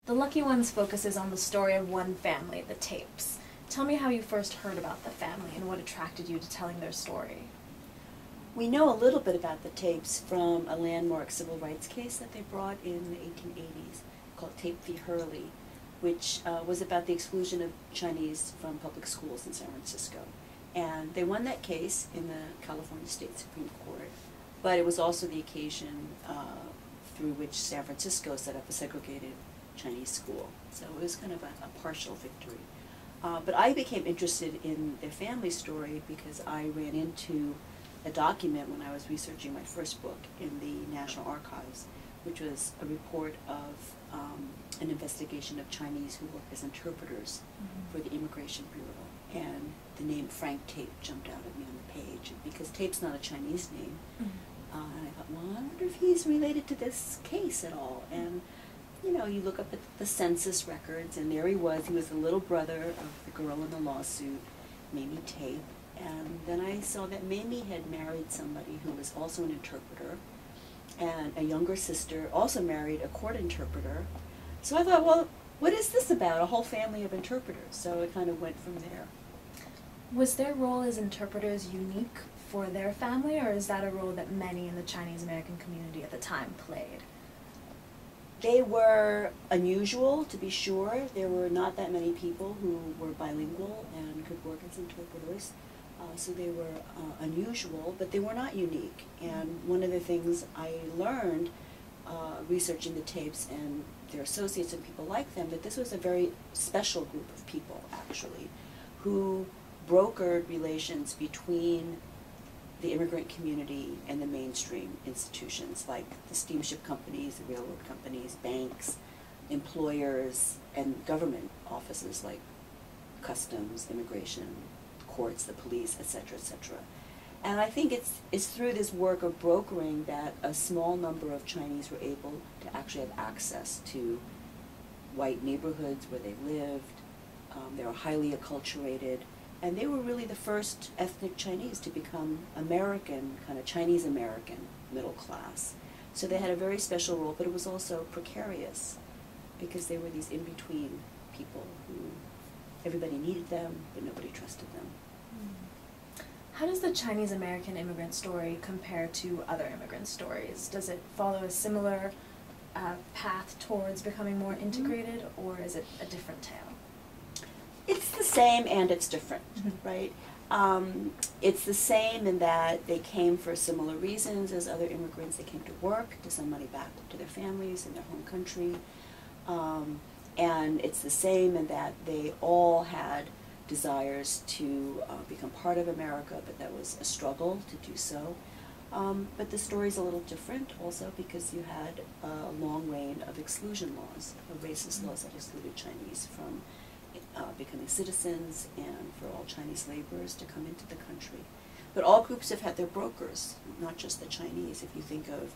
The Lucky Ones focuses on the story of one family, the Tapes. Tell me how you first heard about the family and what attracted you to telling their story. We know a little bit about the Tapes from a landmark civil rights case that they brought in the 1880s called Tape v. Hurley, which was about the exclusion of Chinese from public schools in San Francisco. And they won that case in the California State Supreme Court, but it was also the occasion through which San Francisco set up a segregated Chinese school. So it was kind of a partial victory. But I became interested in their family story because I ran into a document when I was researching my first book in the National Archives, which was a report of an investigation of Chinese who work as interpreters for the Immigration Bureau. And the name Frank Tape jumped out at me on the page, because Tape's not a Chinese name. And I thought, well, I wonder if he's related to this case at all. And you know, you look up at the census records, and there he was. He was the little brother of the girl in the lawsuit, Mamie Tape. And then I saw that Mamie had married somebody who was also an interpreter, and a younger sister also married a court interpreter. So I thought, well, what is this about? A whole family of interpreters. So it kind of went from there. Was their role as interpreters unique for their family, or is that a role that many in the Chinese American community at the time played? They were unusual, to be sure. There were not that many people who were bilingual and could work as interpreters. So they were unusual, but they were not unique. And one of the things I learned researching the Tapes and their associates and people like them, that this was a very special group of people, actually, who brokered relations between the immigrant community and the mainstream institutions like the steamship companies, the railroad companies, banks, employers, and government offices like customs, immigration, courts, the police, etc., etc. And I think it's through this work of brokering that a small number of Chinese were able to actually have access to white neighborhoods where they lived. They were highly acculturated. And they were really the first ethnic Chinese to become American, kind of Chinese-American middle class. So they had a very special role, but it was also precarious because they were these in-between people who everybody needed them, but nobody trusted them. How does the Chinese-American immigrant story compare to other immigrant stories? Does it follow a similar path towards becoming more integrated, or is it a different tale? It's the same and it's different, right? It's the same in that they came for similar reasons as other immigrants. They came to work, to send money back to their families in their home country. And it's the same in that they all had desires to become part of America, but that was a struggle to do so. But the story's a little different also because you had a long reign of exclusion laws, of racist laws that excluded Chinese from becoming citizens and for all Chinese laborers to come into the country. But all groups have had their brokers, not just the Chinese. If you think of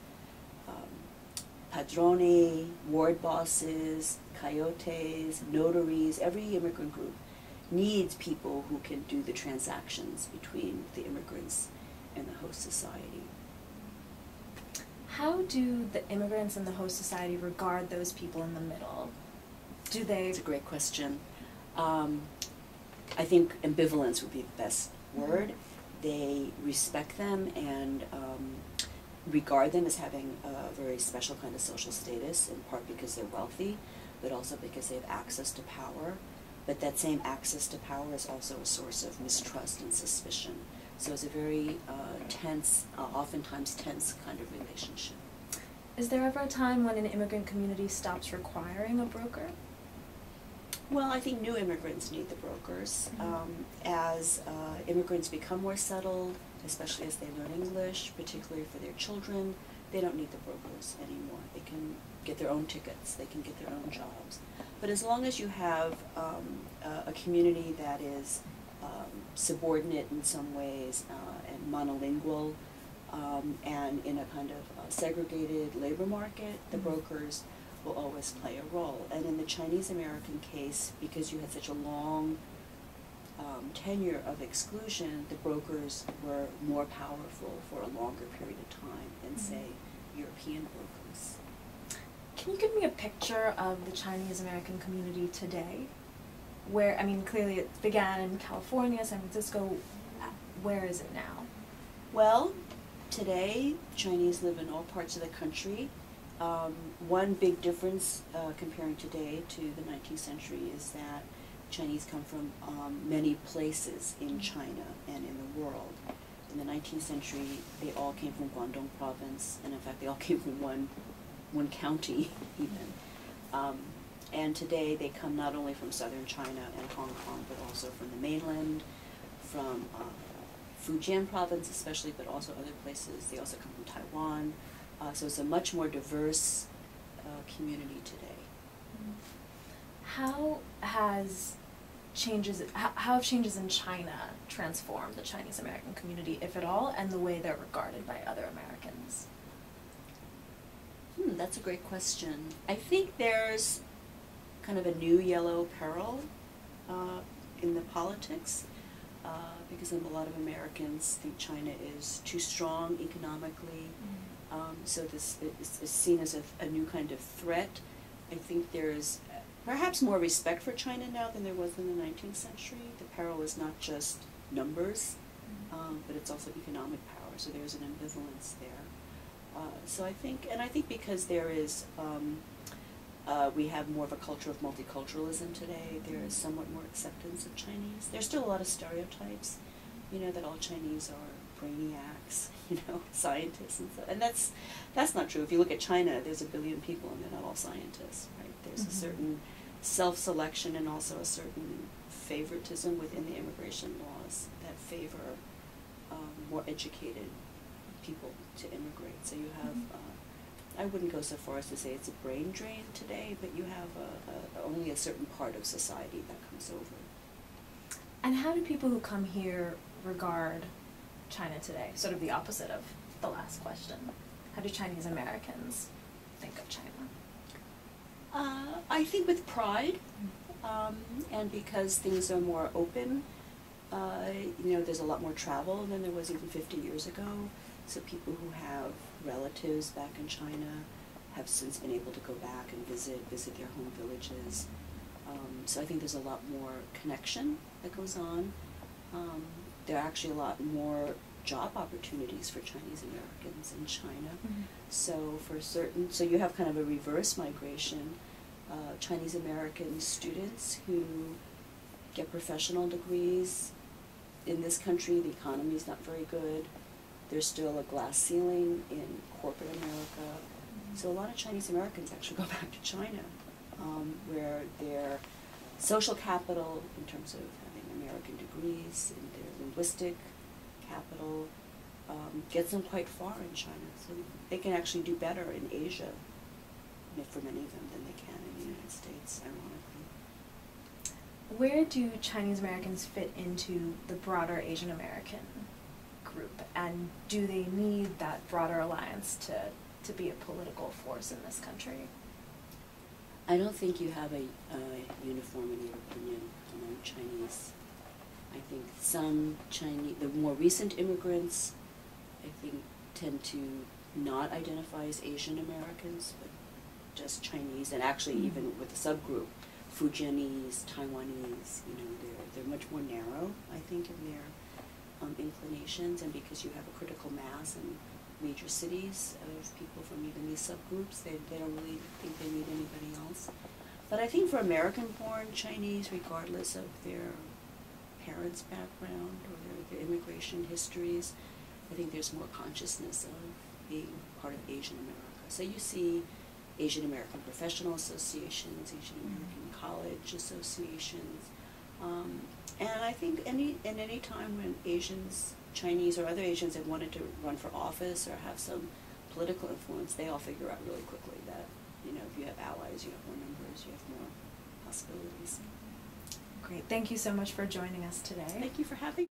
padroni, ward bosses, coyotes, notaries, every immigrant group needs people who can do the transactions between the immigrants and the host society. How do the immigrants and the host society regard those people in the middle? Do they... It's a great question. I think ambivalence would be the best word. They respect them and regard them as having a very special kind of social status, in part because they're wealthy, but also because they have access to power. But that same access to power is also a source of mistrust and suspicion. So it's a very tense, oftentimes tense kind of relationship. Is there ever a time when an immigrant community stops requiring a broker? Well, I think new immigrants need the brokers. As immigrants become more settled, especially as they learn English, particularly for their children, they don't need the brokers anymore. They can get their own tickets, they can get their own jobs. But as long as you have a community that is subordinate in some ways and monolingual and in a kind of segregated labor market, the brokers will always play a role. And in the Chinese-American case, because you had such a long tenure of exclusion, the brokers were more powerful for a longer period of time than, say, European brokers. Can you give me a picture of the Chinese American community today? Where, I mean, clearly it began in California, San Francisco. Where is it now? Well, today, Chinese live in all parts of the country. One big difference comparing today to the 19th century is that Chinese come from many places in China and in the world. In the 19th century, they all came from Guangdong province, and in fact, they all came from one county, even. And today, they come not only from southern China and Hong Kong, but also from the mainland, from Fujian province especially, but also other places. They also come from Taiwan. So it's a much more diverse community today. How have changes in China transformed the Chinese American community, if at all, and the way they're regarded by other Americans? That's a great question. I think there's kind of a new yellow peril in the politics because a lot of Americans think China is too strong economically. So this is seen as a new kind of threat. I think there's perhaps more respect for China now than there was in the 19th century. The peril is not just numbers, but it's also economic power. So there's an ambivalence there. So I think because there is, we have more of a culture of multiculturalism today. There is somewhat more acceptance of Chinese. There's still a lot of stereotypes, that all Chinese are brainiacs, scientists and stuff. And that's not true. If you look at China, there's 1 billion people and they're not all scientists, right? There's a certain self-selection and also a certain favoritism within the immigration laws that favor more educated people to immigrate. So you have, I wouldn't go so far as to say it's a brain drain today, but you have only a certain part of society that comes over. And how do people who come here regard China today? Sort of the opposite of the last question. How do Chinese Americans think of China? I think with pride, and because things are more open, there's a lot more travel than there was even 50 years ago. So people who have relatives back in China have since been able to go back and visit their home villages. So I think there's a lot more connection that goes on. There are actually a lot more job opportunities for Chinese Americans in China. So you have kind of a reverse migration. Chinese American students who get professional degrees. In this country, the economy is not very good. There's still a glass ceiling in corporate America. So a lot of Chinese Americans actually go back to China, where their social capital, in terms of having American degrees, and their linguistic capital, gets them quite far in China. So they can actually do better in Asia, for many of them, than they can in the United States, ironically. Where do Chinese Americans fit into the broader Asian American group, and do they need that broader alliance to be a political force in this country? I don't think you have a uniformity of opinion among Chinese. I think some Chinese, the more recent immigrants, I think, tend to not identify as Asian Americans, but just Chinese, and actually even with the subgroup, Fujianese, Taiwanese, they're much more narrow, I think, in their inclinations, and because you have a critical mass in major cities of people from even these subgroups, they don't really think they need anybody else. But I think for American-born Chinese, regardless of their parents' background or their immigration histories, I think there's more consciousness of being part of Asian America. So you see Asian American professional associations, Asian American college associations, and I think any time when Asians, Chinese or other Asians have wanted to run for office or have some political influence, they all figure out really quickly that, if you have allies, you have more numbers, you have more possibilities. Great. Thank you so much for joining us today. Thank you for having me.